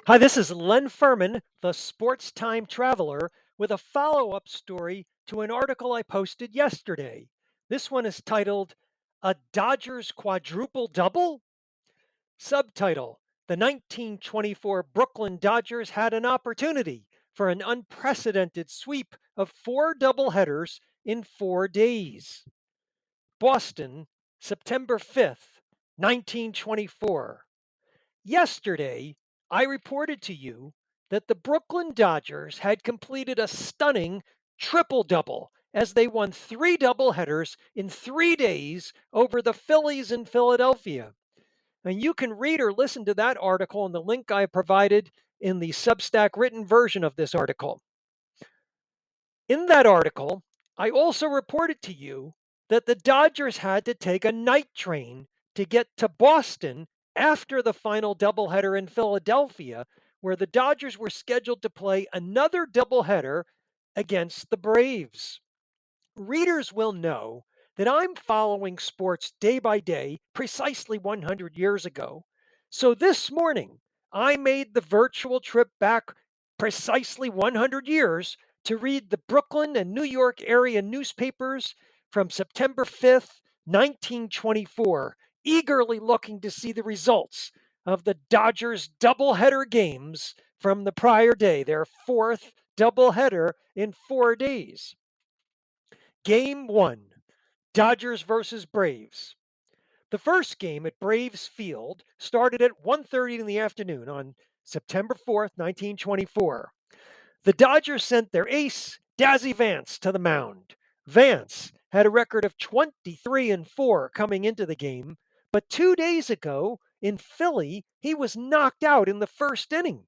Hi, this is Len Furman, the sports time traveler, with a follow up story to an article I posted yesterday. This one is titled A Dodgers Quadruple Double? Subtitle: The 1924 Brooklyn Dodgers had an opportunity for an unprecedented sweep of four doubleheaders in 4 days. Boston, September 5th, 1924. Yesterday, I reported to you that the Brooklyn Dodgers had completed a stunning triple double as they won three doubleheaders in 3 days over the Phillies in Philadelphia. And you can read or listen to that article in the link I provided in the Substack written version of this article. In that article, I also reported to you that the Dodgers had to take a night train to get to Boston after the final doubleheader in Philadelphia, where the Dodgers were scheduled to play another doubleheader against the Braves. Readers will know that I'm following sports day by day precisely 100 years ago. So this morning, I made the virtual trip back precisely 100 years to read the Brooklyn and New York area newspapers from September 5th, 1924, eagerly looking to see the results of the Dodgers doubleheader games from the prior day, their fourth doubleheader in 4 days. Game 1, Dodgers versus Braves. The first game at Braves Field started at 1:30 in the afternoon on September 4th, 1924. The Dodgers sent their ace, Dazzy Vance, to the mound. Vance had a record of 23-4 coming into the game, but 2 days ago in Philly, he was knocked out in the first inning.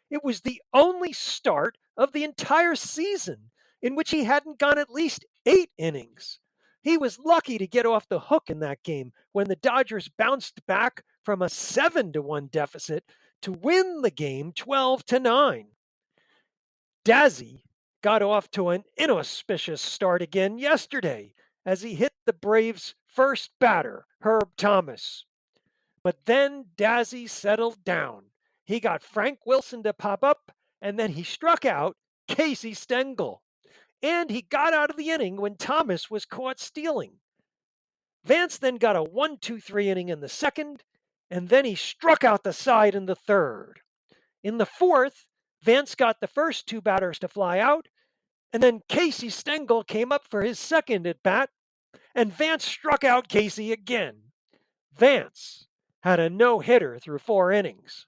It was the only start of the entire season in which he hadn't gone at least 8 innings. He was lucky to get off the hook in that game when the Dodgers bounced back from a 7-1 deficit to win the game 12-9. Dazzy got off to an inauspicious start again yesterday as he hit the Braves' first batter, Herb Thomas. But then Dazzy settled down. He got Frank Wilson to pop up, and then he struck out Casey Stengel. And he got out of the inning when Thomas was caught stealing. Vance then got a 1-2-3 inning in the second, and then he struck out the side in the third. In the fourth, Vance got the first two batters to fly out, and then Casey Stengel came up for his second at bat, and Vance struck out Casey again. Vance had a no hitter through 4 innings.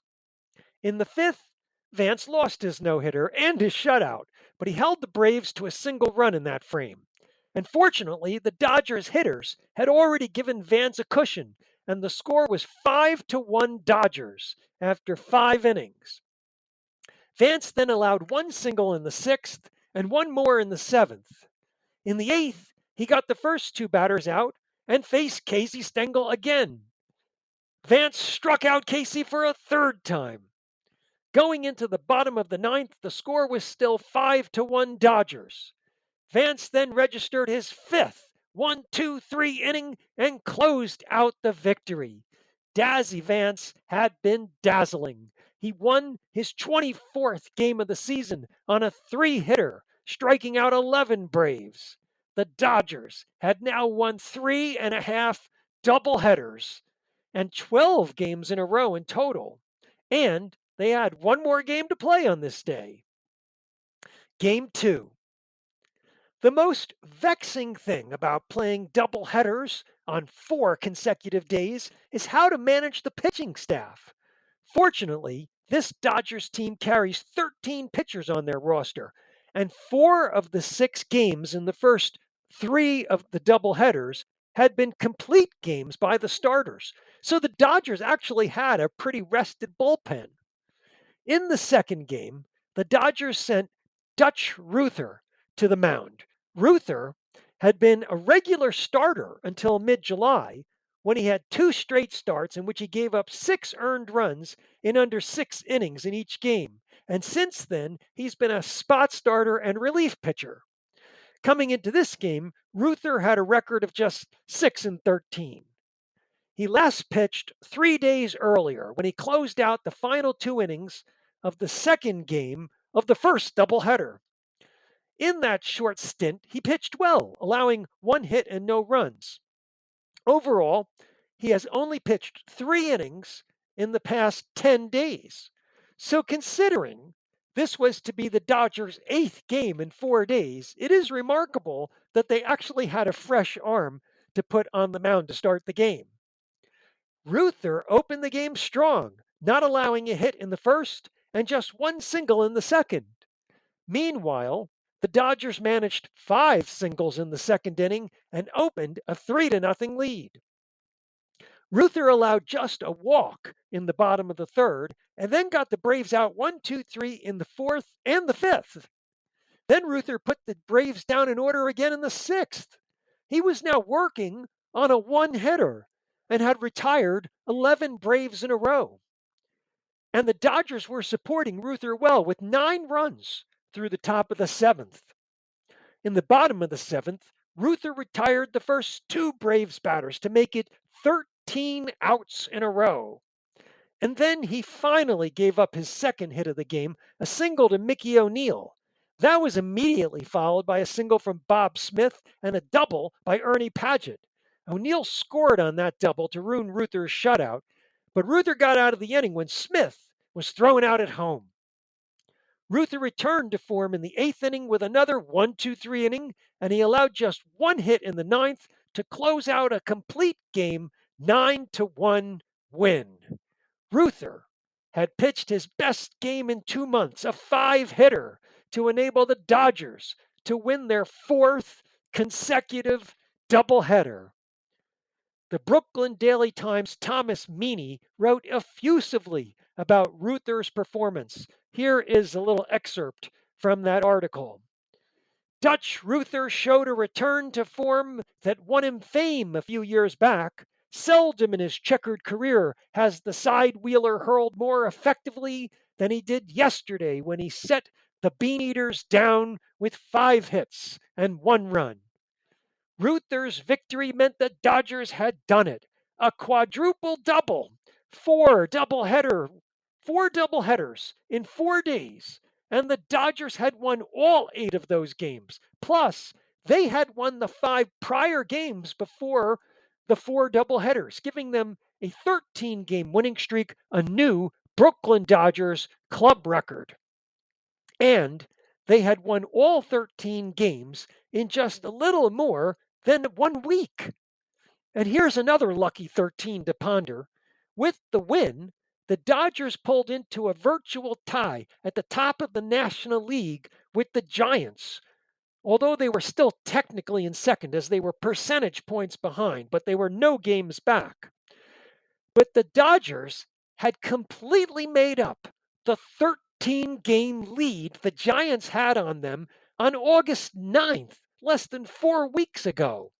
In the fifth, Vance lost his no hitter and his shutout, but he held the Braves to a single run in that frame. And fortunately, the Dodgers hitters had already given Vance a cushion, and the score was 5-1 Dodgers after 5 innings. Vance then allowed one single in the sixth and one more in the seventh. In the eighth, he got the first two batters out and faced Casey Stengel again. Vance struck out Casey for a third time. Going into the bottom of the ninth, the score was still 5-1 Dodgers. Vance then registered his fifth 1-2-3 inning and closed out the victory. Dazzy Vance had been dazzling. He won his 24th game of the season on a three-hitter, striking out 11 Braves. The Dodgers had now won 3.5 doubleheaders and 12 games in a row in total. And they had one more game to play on this day. Game 2. The most vexing thing about playing double headers on 4 consecutive days is how to manage the pitching staff. Fortunately, this Dodgers team carries 13 pitchers on their roster, and 4 of the 6 games in the first 3 of the doubleheaders had been complete games by the starters. So the Dodgers actually had a pretty rested bullpen. In the second game, the Dodgers sent Dutch Ruther to the mound. Ruther had been a regular starter until mid July when he had 2 straight starts in which he gave up 6 earned runs in under 6 innings in each game. And since then, he's been a spot starter and relief pitcher. Coming into this game, Ruther had a record of just 6-13. He last pitched 3 days earlier when he closed out the final 2 innings of the second game of the first doubleheader. In that short stint, he pitched well, allowing 1 hit and no runs. Overall, he has only pitched 3 innings in the past 10 days. So, considering this was to be the Dodgers' 8th game in 4 days, it is remarkable that they actually had a fresh arm to put on the mound to start the game. Ruther opened the game strong, not allowing a hit in the first and just 1 single in the second. Meanwhile, the Dodgers managed 5 singles in the second inning and opened a 3-0 lead. Ruther allowed just a walk in the bottom of the third and then got the Braves out 1-2-3 in the fourth and the fifth. Then Ruther put the Braves down in order again in the sixth. He was now working on a 1-hitter and had retired 11 Braves in a row. And the Dodgers were supporting Ruther well with 9 runs through the top of the seventh. In the bottom of the seventh, Ruther retired the first 2 Braves batters to make it 13 outs in a row. And then he finally gave up his second hit of the game, a single to Mickey O'Neill. That was immediately followed by a single from Bob Smith and a double by Ernie Padgett. O'Neill scored on that double to ruin Ruther's shutout, but Ruther got out of the inning when Smith was thrown out at home. Ruther returned to form in the 8th inning with another 1-2-3 inning, and he allowed just 1 hit in the ninth to close out a complete game 9-1 win. Ruther had pitched his best game in 2 months, a 5-hitter, to enable the Dodgers to win their 4th consecutive doubleheader. The Brooklyn Daily Times' Thomas Meany wrote effusively about Ruther's performance. Here is a little excerpt from that article. Dutch Ruther showed a return to form that won him fame a few years back. Seldom in his checkered career has the side wheeler hurled more effectively than he did yesterday when he set the Bean Eaters down with 5 hits and 1 run. Ruther's victory meant the Dodgers had done it. A quadruple double, 4 doubleheaders in 4 days. And the Dodgers had won all 8 of those games. Plus, they had won the 5 prior games before the 4 doubleheaders, giving them a 13-game winning streak, a new Brooklyn Dodgers club record. And they had won all 13 games in just a little more than 1 week. And here's another lucky 13 to ponder. With the win, the Dodgers pulled into a virtual tie at the top of the National League with the Giants, although they were still technically in second as they were percentage points behind, but they were no games back. But the Dodgers had completely made up the 13-game lead the Giants had on them on August 9th, less than 4 weeks ago.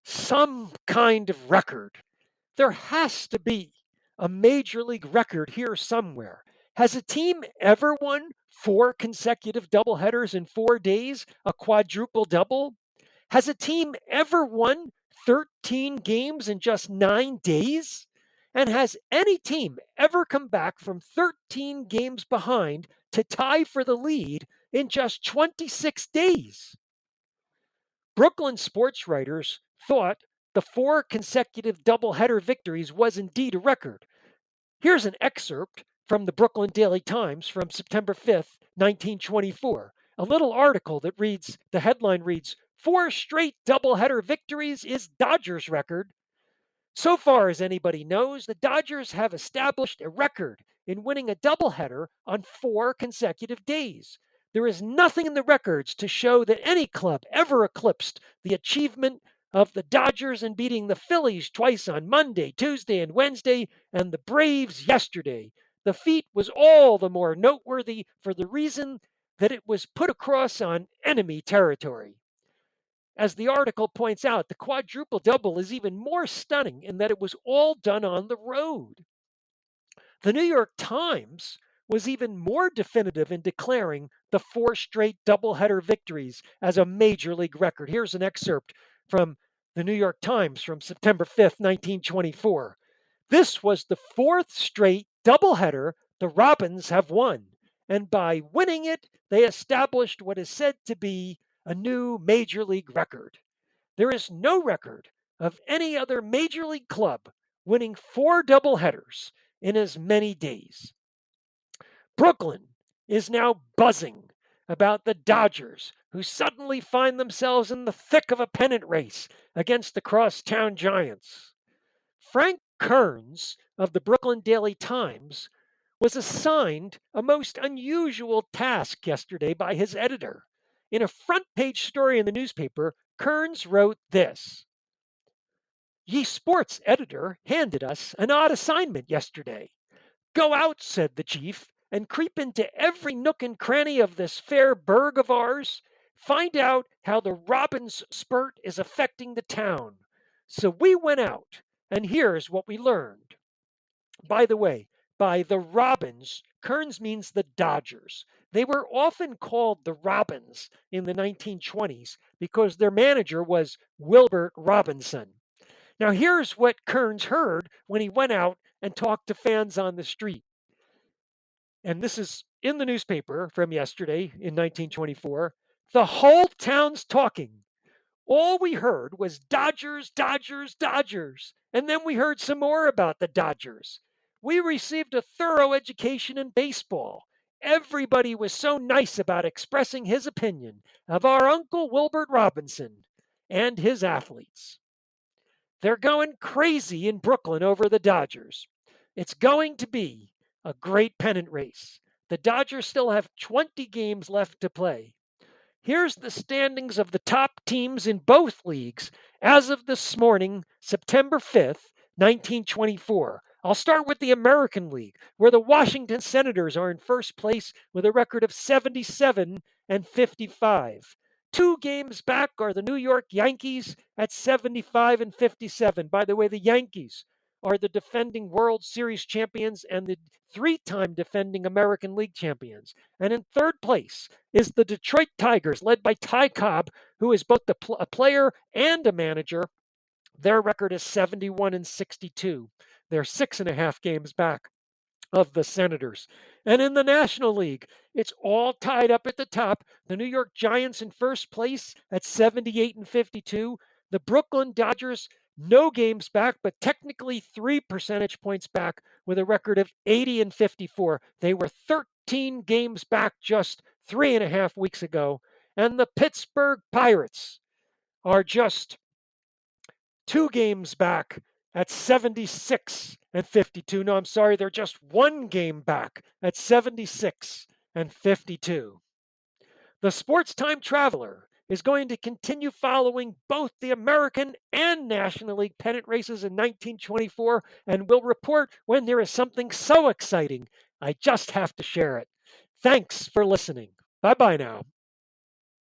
Some kind of record. There has to be a major league record here somewhere. Has a team ever won 4 consecutive doubleheaders in 4 days, a quadruple double? Has a team ever won 13 games in just 9 days? And has any team ever come back from 13 games behind to tie for the lead in just 26 days? Brooklyn sports writers thought the 4 consecutive doubleheader victories was indeed a record. Here's an excerpt from the Brooklyn Daily Times from September 5th, 1924. A little article that reads, the headline reads, 4 straight doubleheader victories is Dodgers record. So far as anybody knows, the Dodgers have established a record in winning a doubleheader on 4 consecutive days. There is nothing in the records to show that any club ever eclipsed the achievement of the Dodgers in beating the Phillies twice on Monday, Tuesday, and Wednesday, and the Braves yesterday. The feat was all the more noteworthy for the reason that it was put across on enemy territory. As the article points out, the quadruple double is even more stunning in that it was all done on the road. The New York Times was even more definitive in declaring the 4 straight doubleheader victories as a major league record. Here's an excerpt from the New York Times from September 5th, 1924. This was the 4th straight doubleheader The Robins have won, and by winning it, they established what is said to be a new major league record. There is no record of any other major league club winning 4 doubleheaders in as many days. Brooklyn is now buzzing about the Dodgers, who suddenly find themselves in the thick of a pennant race against the crosstown Giants. Frank Kearns of the Brooklyn Daily Times was assigned a most unusual task yesterday by his editor. In a front page story in the newspaper, Kearns wrote this: Ye sports editor handed us an odd assignment yesterday. Go out, said the chief, and creep into every nook and cranny of this fair burg of ours. Find out how the robin's spurt is affecting the town. So we went out, and here's what we learned. By the way, by the Robins, Kearns means the Dodgers. They were often called the Robins in the 1920s because their manager was Wilbert Robinson. Now, here's what Kearns heard when he went out and talked to fans on the street. And this is in the newspaper from yesterday in 1924. The whole town's talking. All we heard was Dodgers, Dodgers, Dodgers. And then we heard some more about the Dodgers. We received a thorough education in baseball. Everybody was so nice about expressing his opinion of our Uncle Wilbert Robinson and his athletes. They're going crazy in Brooklyn over the Dodgers. It's going to be a great pennant race. The Dodgers still have 20 games left to play. Here's the standings of the top teams in both leagues as of this morning, September 5th, 1924. I'll start with the American League, where the Washington Senators are in first place with a record of 77 and 55. 2 games back are the New York Yankees at 75 and 57. By the way, the Yankees are the defending World Series champions and the 3-time defending American League champions. And in third place is the Detroit Tigers, led by Ty Cobb, who is both a player and a manager. Their record is 71 and 62. They're 6.5 games back of the Senators. And in the National League, it's all tied up at the top. The New York Giants in first place at 78 and 52. The Brooklyn Dodgers, no games back, but technically 3 percentage points back with a record of 80 and 54. They were 13 games back just 3.5 weeks ago. And the Pittsburgh Pirates are just 2 games back at 76 and 52. No, I'm sorry, they're just 1 game back at 76 and 52. The Sports Time Traveler is going to continue following both the American and National League pennant races in 1924 and will report when there is something so exciting I just have to share it. Thanks for listening. Bye bye now.